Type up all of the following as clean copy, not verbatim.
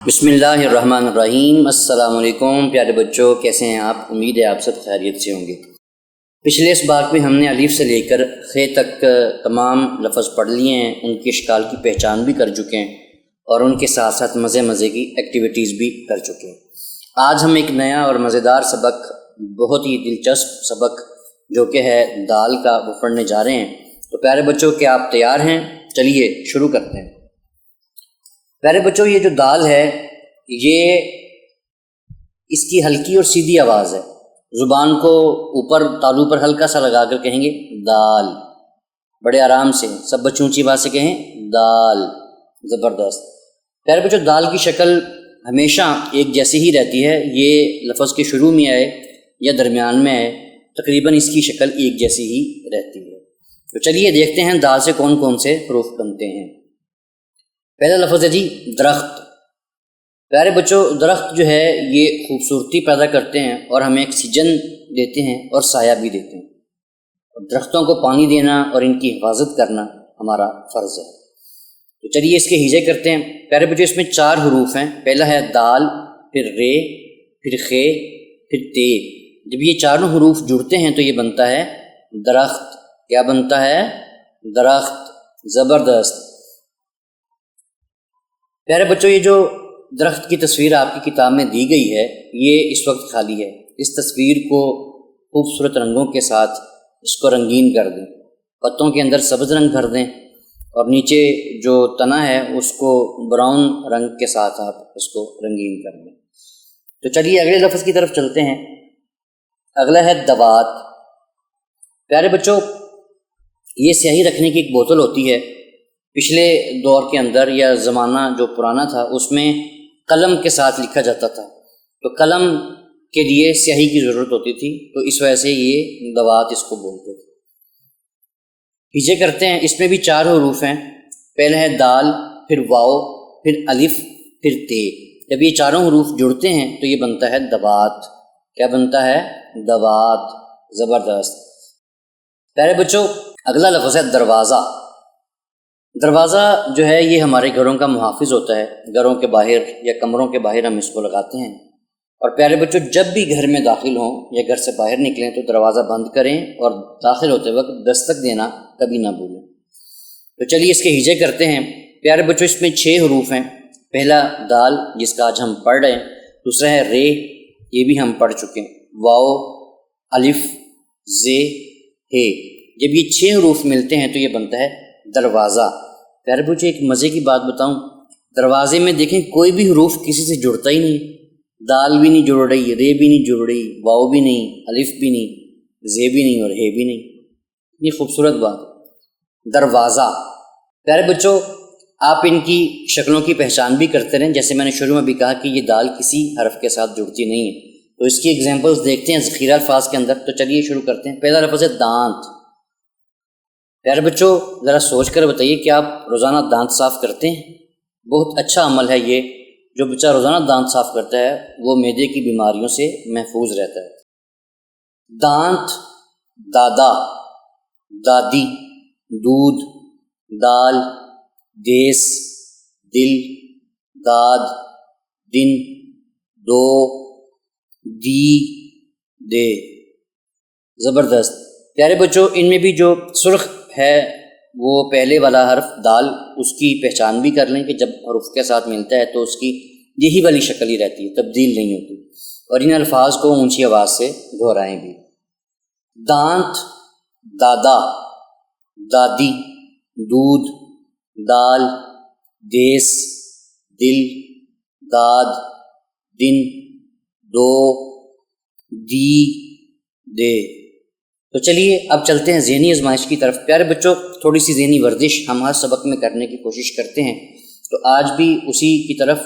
بسم اللہ الرحمن الرحیم۔ السلام علیکم پیارے بچوں، کیسے ہیں آپ؟ امید ہے آپ سب خیریت سے ہوں گے۔ پچھلے اسباق میں ہم نے الف سے لے کر خے تک تمام لفظ پڑھ لیے ہیں، ان کے اشکال کی پہچان بھی کر چکے ہیں اور ان کے ساتھ ساتھ مزے کی ایکٹیویٹیز بھی کر چکے ہیں۔ آج ہم ایک نیا اور مزیدار سبق، بہت ہی دلچسپ سبق جو کہ ہے دال کا، وہ پڑھنے جا رہے ہیں۔ تو پیارے بچوں، کیا آپ تیار ہیں؟ چلیے شروع کرتے ہیں۔ پیارے بچوں، یہ جو دال ہے، یہ اس کی ہلکی اور سیدھی آواز ہے۔ زبان کو اوپر تالو پر ہلکا سا لگا کر کہیں گے دال، بڑے آرام سے، سب بچوں اونچی بات سے کہیں دال۔ زبردست۔ پیارے بچوں، دال کی شکل ہمیشہ ایک جیسی ہی رہتی ہے، یہ لفظ کے شروع میں آئے یا درمیان میں آئے، تقریباً اس کی شکل ایک جیسی ہی رہتی ہے۔ تو چلیے دیکھتے ہیں دال سے کون کون سے حروف بنتے ہیں۔ پہلا لفظ ہے جی درخت۔ پیارے بچوں، درخت جو ہے یہ خوبصورتی پیدا کرتے ہیں اور ہمیں آکسیجن دیتے ہیں اور سایہ بھی دیتے ہیں، اور درختوں کو پانی دینا اور ان کی حفاظت کرنا ہمارا فرض ہے۔ تو چلیے اس کے ہجے کرتے ہیں۔ پیارے بچوں، اس میں 4 حروف ہیں۔ پہلا ہے دال، پھر رے، پھر خے، پھر تے۔ جب یہ چاروں حروف جڑتے ہیں تو یہ بنتا ہے درخت۔ کیا بنتا ہے؟ درخت۔ زبردست۔ پیارے بچوں، یہ جو درخت کی تصویر آپ کی کتاب میں دی گئی ہے، یہ اس وقت خالی ہے۔ اس تصویر کو خوبصورت رنگوں کے ساتھ اس کو رنگین کر دیں، پتوں کے اندر سبز رنگ بھر دیں، اور نیچے جو تنا ہے اس کو براؤن رنگ کے ساتھ آپ اس کو رنگین کر دیں۔ تو چلیے اگلے لفظ کی طرف چلتے ہیں۔ اگلا ہے دوات۔ پیارے بچوں، یہ سیاہی رکھنے کی ایک بوتل ہوتی ہے۔ پچھلے دور کے اندر یا زمانہ جو پرانا تھا اس میں قلم کے ساتھ لکھا جاتا تھا، تو قلم کے لیے سیاہی کی ضرورت ہوتی تھی، تو اس وجہ سے یہ دوات اس کو بولتے تھے۔ ہجے کرتے ہیں۔ اس میں بھی 4 حروف ہیں۔ پہلا ہے دال، پھر واو، پھر الف، پھر تے۔ جب یہ چاروں حروف جڑتے ہیں تو یہ بنتا ہے دوات۔ کیا بنتا ہے؟ دوات۔ زبردست۔ پیارے بچوں، اگلا لفظ ہے دروازہ۔ دروازہ جو ہے یہ ہمارے گھروں کا محافظ ہوتا ہے۔ گھروں کے باہر یا کمروں کے باہر ہم اس کو لگاتے ہیں۔ اور پیارے بچوں، جب بھی گھر میں داخل ہوں یا گھر سے باہر نکلیں تو دروازہ بند کریں اور داخل ہوتے وقت دستک دینا کبھی نہ بھولیں۔ تو چلیے اس کے ہجے کرتے ہیں۔ پیارے بچوں، اس میں 6 حروف ہیں۔ پہلا دال، جس کا آج ہم پڑھ رہے ہیں۔ دوسرا ہے رے، یہ بھی ہم پڑھ چکے ہیں۔ واو، الف، زے، ہے۔ جب یہ 6 حروف ملتے ہیں تو یہ بنتا ہے دروازہ۔ پیارے بچوں، ایک مزے کی بات بتاؤں، دروازے میں دیکھیں کوئی بھی حروف کسی سے جڑتا ہی نہیں۔ دال بھی نہیں جڑ رہی، رے بھی نہیں جڑ رہی، واو بھی نہیں، الف بھی نہیں، زے بھی نہیں اور ہے بھی نہیں۔ یہ خوبصورت بات، دروازہ۔ پیارے بچوں، آپ ان کی شکلوں کی پہچان بھی کرتے رہیں۔ جیسے میں نے شروع میں بھی کہا کہ یہ دال کسی حرف کے ساتھ جڑتی نہیں ہے، تو اس کی ایگزامپلس دیکھتے ہیں ذخیرہ الفاظ کے اندر۔ تو چلیے شروع کرتے ہیں۔ پہلا لفظ ہے دانت۔ پیارے بچوں، ذرا سوچ کر بتائیے کہ آپ روزانہ دانت صاف کرتے ہیں؟ بہت اچھا عمل ہے یہ۔ جو بچہ روزانہ دانت صاف کرتا ہے وہ معدے کی بیماریوں سے محفوظ رہتا ہے۔ دانت، دادا، دادی، دودھ، دال، دیس، دل، داد، دن، دو، دی، دے۔ زبردست۔ پیارے بچوں، ان میں بھی جو سرخ ہے وہ پہلے والا حرف دال، اس کی پہچان بھی کر لیں کہ جب حروف کے ساتھ ملتا ہے تو اس کی یہی والی شکل ہی رہتی ہے، تبدیل نہیں ہوتی، اور ان الفاظ کو اونچی آواز سے دہرائیں بھی۔ دانت، دادا، دادی، دودھ، دال، دیس، دل، داد، دن، دو، دی، دے۔ تو چلیے اب چلتے ہیں ذہنی آزمائش کی طرف۔ پیارے بچوں، تھوڑی سی ذہنی ورزش ہم ہر سبق میں کرنے کی کوشش کرتے ہیں، تو آج بھی اسی کی طرف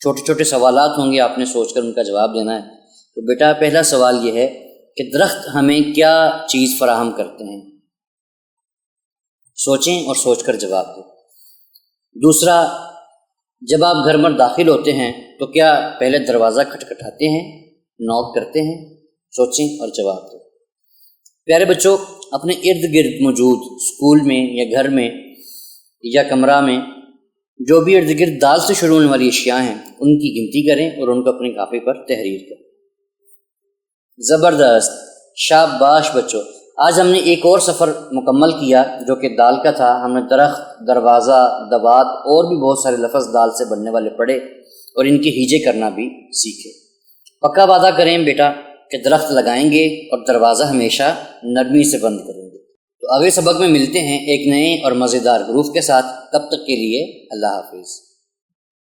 چھوٹے چھوٹے سوالات ہوں گے، آپ نے سوچ کر ان کا جواب دینا ہے۔ تو بیٹا، پہلا سوال یہ ہے کہ درخت ہمیں کیا چیز فراہم کرتے ہیں؟ سوچیں اور سوچ کر جواب دیں۔ دوسرا، جب آپ گھر میں داخل ہوتے ہیں تو کیا پہلے دروازہ کھٹکھٹاتے ہیں، نوک کرتے ہیں؟ سوچیں اور جواب دیں۔ پیارے بچوں، اپنے ارد گرد موجود اسکول میں یا گھر میں یا کمرہ میں جو بھی ارد گرد دال سے شروع ہونے والی اشیاء ہیں ان کی گنتی کریں اور ان کو اپنے کاپی پر تحریر کریں۔ زبردست، شاباش بچوں، آج ہم نے ایک اور سفر مکمل کیا جو کہ دال کا تھا۔ ہم نے درخت، دروازہ، دوات اور بھی بہت سارے لفظ دال سے بننے والے پڑھے اور ان کے ہیجے کرنا بھی سیکھے۔ پکا وعدہ کریں بیٹا کہ درخت لگائیں گے اور دروازہ ہمیشہ نرمی سے بند کریں گے۔ تو اگلے سبق میں ملتے ہیں ایک نئے اور مزیدار حروف کے ساتھ، تب تک کے لیے اللہ حافظ۔